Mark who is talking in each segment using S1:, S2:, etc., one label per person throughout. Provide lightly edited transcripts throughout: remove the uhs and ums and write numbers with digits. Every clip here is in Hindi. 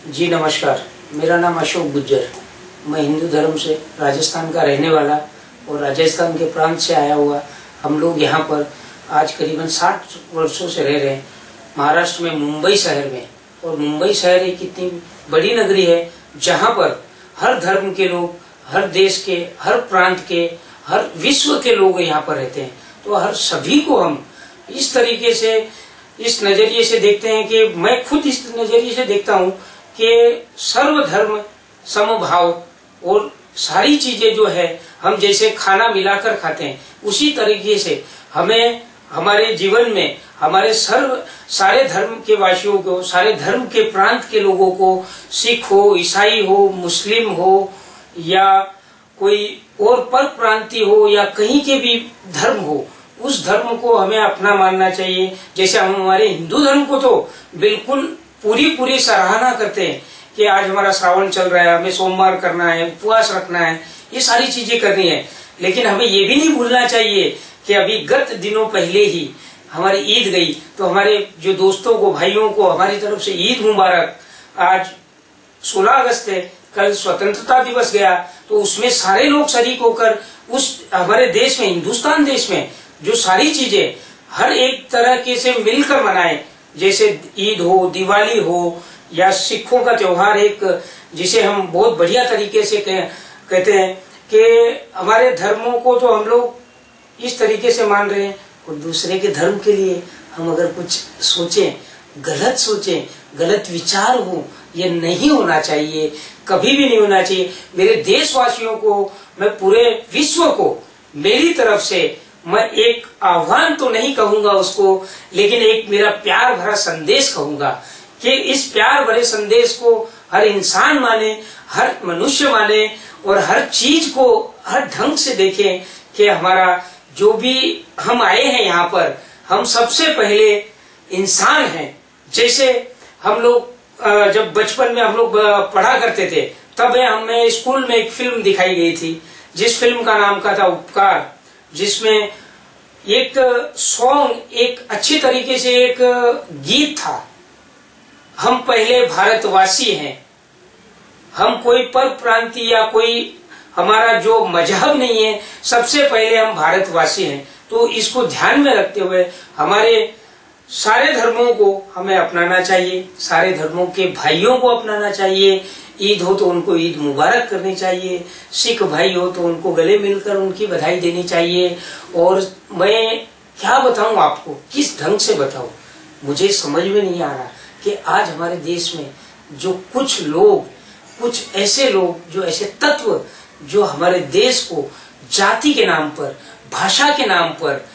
S1: जी नमस्कार, मेरा नाम अशोक गुज्जर। मैं हिंदू धर्म से राजस्थान का रहने वाला और राजस्थान के प्रांत से आया हुआ। हम लोग यहाँ पर आज करीबन 60 वर्षों से रह रहे हैं महाराष्ट्र में, मुंबई शहर में। और मुंबई शहर एक इतनी बड़ी नगरी है जहाँ पर हर धर्म के लोग, हर देश के, हर प्रांत के, हर विश्व के लोग यहाँ पर रहते हैं। तो हर सभी को हम इस तरीके से, इस नजरिए से देखते हैं कि मैं खुद इस नजरिए से देखता हूँ कि सर्वधर्म समभाव, और सारी चीजें जो है हम जैसे खाना मिलाकर खाते हैं उसी तरीके से हमें हमारे जीवन में हमारे सारे धर्म के वासियों को, सारे धर्म के प्रांत के लोगों को, सिख हो, ईसाई हो, मुस्लिम हो या कोई और पर प्रांति हो या कहीं के भी धर्म हो, उस धर्म को हमें अपना मानना चाहिए। जैसे हम हमारे हिंदू धर्म को तो बिल्कुल पूरी सराहना करते हैं कि आज हमारा श्रावण चल रहा है, हमें सोमवार करना है, उपवास रखना है, ये सारी चीजें करनी है। लेकिन हमें ये भी नहीं भूलना चाहिए कि अभी गत दिनों पहले ही हमारी ईद गई, तो हमारे जो दोस्तों को, भाइयों को हमारी तरफ से ईद मुबारक। आज 16 अगस्त है, कल स्वतंत्रता दिवस गया, तो उसमें सारे लोग शरीक होकर उस हमारे देश में, हिंदुस्तान देश में जो सारी चीजें हर एक तरह के से मिलकर मनाएं। जैसे ईद हो, दिवाली हो या सिखों का त्योहार एक जिसे हम बहुत बढ़िया तरीके से कहते हैं कि हमारे धर्मों को तो हम लोग इस तरीके से मान रहे हैं, और दूसरे के धर्म के लिए हम अगर कुछ सोचें, गलत विचार हो, ये नहीं होना चाहिए, कभी भी नहीं होना चाहिए। मेरे देशवासियों को, मैं पूरे विश्व को मेरी तरफ से मैं एक आह्वान तो नहीं कहूंगा उसको, लेकिन एक मेरा प्यार भरा संदेश कहूंगा कि इस प्यार भरे संदेश को हर इंसान माने, हर मनुष्य माने, और हर चीज को हर ढंग से देखें कि हमारा जो भी हम आए हैं यहाँ पर, हम सबसे पहले इंसान हैं। जैसे हम लोग जब बचपन में हम लोग पढ़ा करते थे, तब हमें स्कूल में एक फिल्म दिखाई गई थी, जिस फिल्म का नाम का था उपकार, जिसमें एक सॉन्ग, एक अच्छी तरीके से एक गीत था, हम पहले भारतवासी हैं, हम कोई पर प्रांति या कोई हमारा जो मजहब नहीं है, सबसे पहले हम भारतवासी हैं। तो इसको ध्यान में रखते हुए हमारे सारे धर्मों को हमें अपनाना चाहिए, सारे धर्मों के भाइयों को अपनाना चाहिए। ईद हो तो उनको ईद मुबारक करनी चाहिए, सिख भाई हो तो उनको गले मिलकर उनकी बधाई देनी चाहिए। और मैं क्या बताऊं आपको, किस ढंग से बताऊं, मुझे समझ में नहीं आ रहा कि आज हमारे देश में जो कुछ लोग, कुछ ऐसे लोग, जो ऐसे तत्व जो हमारे देश को जाति के नाम पर, भाषा के नाम पर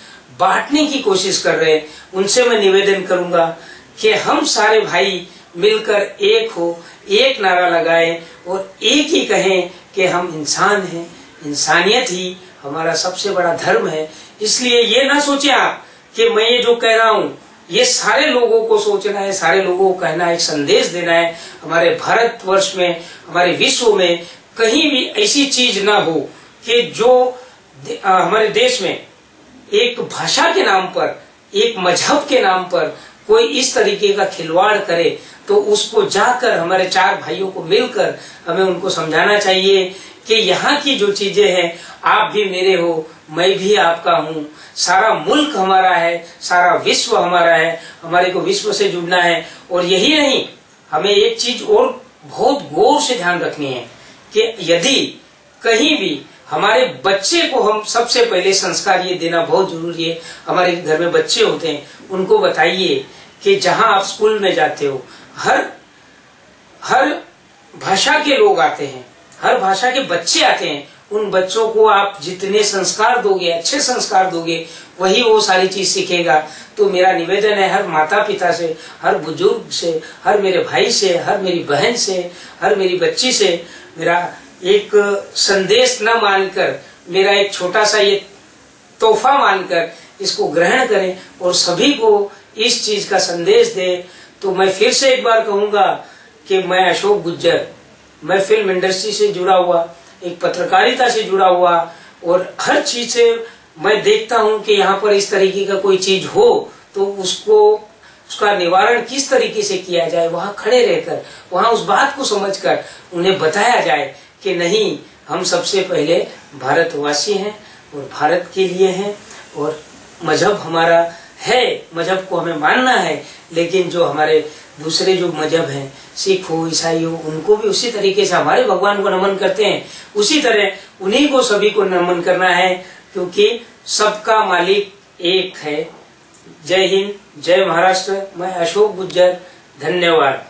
S1: बांटने की कोशिश कर रहे हैं, उनसे मैं निवेदन करूंगा कि हम सारे भाई मिलकर एक हो, एक नारा लगाएं और एक ही कहें कि हम इंसान हैं, इंसानियत ही हमारा सबसे बड़ा धर्म है। इसलिए ये ना सोचें आप कि मैं ये जो कह रहा हूँ ये सारे लोगों को सोचना है, सारे लोगों को कहना है, एक संदेश देना है। हमारे भारतवर्ष में, हमारे विश्व में कहीं भी ऐसी चीज ना हो कि जो हमारे देश में एक भाषा के नाम पर, एक मजहब के नाम पर कोई इस तरीके का खिलवाड़ करे, तो उसको जाकर हमारे 4 भाइयों को मिलकर हमें उनको समझाना चाहिए कि यहाँ की जो चीजें हैं, आप भी मेरे हो, मैं भी आपका हूँ, सारा मुल्क हमारा है, सारा विश्व हमारा है, हमारे को विश्व से जुड़ना है। और यही नहीं, हमें एक चीज और बहुत गौर से ध्यान रखनी है कि यदि कहीं भी हमारे बच्चे को, हम सबसे पहले संस्कार ये देना बहुत जरूरी है। हमारे घर में बच्चे होते हैं, उनको बताइए कि जहां आप स्कूल में जाते हो, हर भाषा के लोग आते हैं, हर भाषा के बच्चे आते हैं, उन बच्चों को आप जितने संस्कार दोगे, अच्छे संस्कार दोगे, वही वो सारी चीज सीखेगा। तो मेरा निवेदन है हर माता पिता से, हर बुजुर्ग से, हर मेरे भाई से, हर मेरी बहन से, हर मेरी बच्ची से, मेरा एक संदेश न मानकर, मेरा एक छोटा सा ये तोहफा मानकर इसको ग्रहण करें और सभी को इस चीज का संदेश दें। तो मैं फिर से एक बार कहूंगा कि मैं अशोक गुज्जर, मैं फिल्म इंडस्ट्री से जुड़ा हुआ, एक पत्रकारिता से जुड़ा हुआ, और हर चीज से मैं देखता हूं कि यहाँ पर इस तरीके का कोई चीज हो तो उसको उसका निवारण किस तरीके से किया जाए, वहां खड़े रहकर वहां उस बात को समझकर उन्हें बताया जाए कि नहीं, हम सबसे पहले भारतवासी हैं और भारत के लिए हैं और मजहब हमारा है, मजहब को हमें मानना है, लेकिन जो हमारे दूसरे जो मजहब हैं, सिख हो, ईसाई हो, उनको भी उसी तरीके से हमारे भगवान को नमन करते हैं, उसी तरह उन्हीं को सभी को नमन करना है, क्योंकि सबका मालिक एक है। जय हिंद, जय महाराष्ट्र। मैं अशोक गुज्जर, धन्यवाद।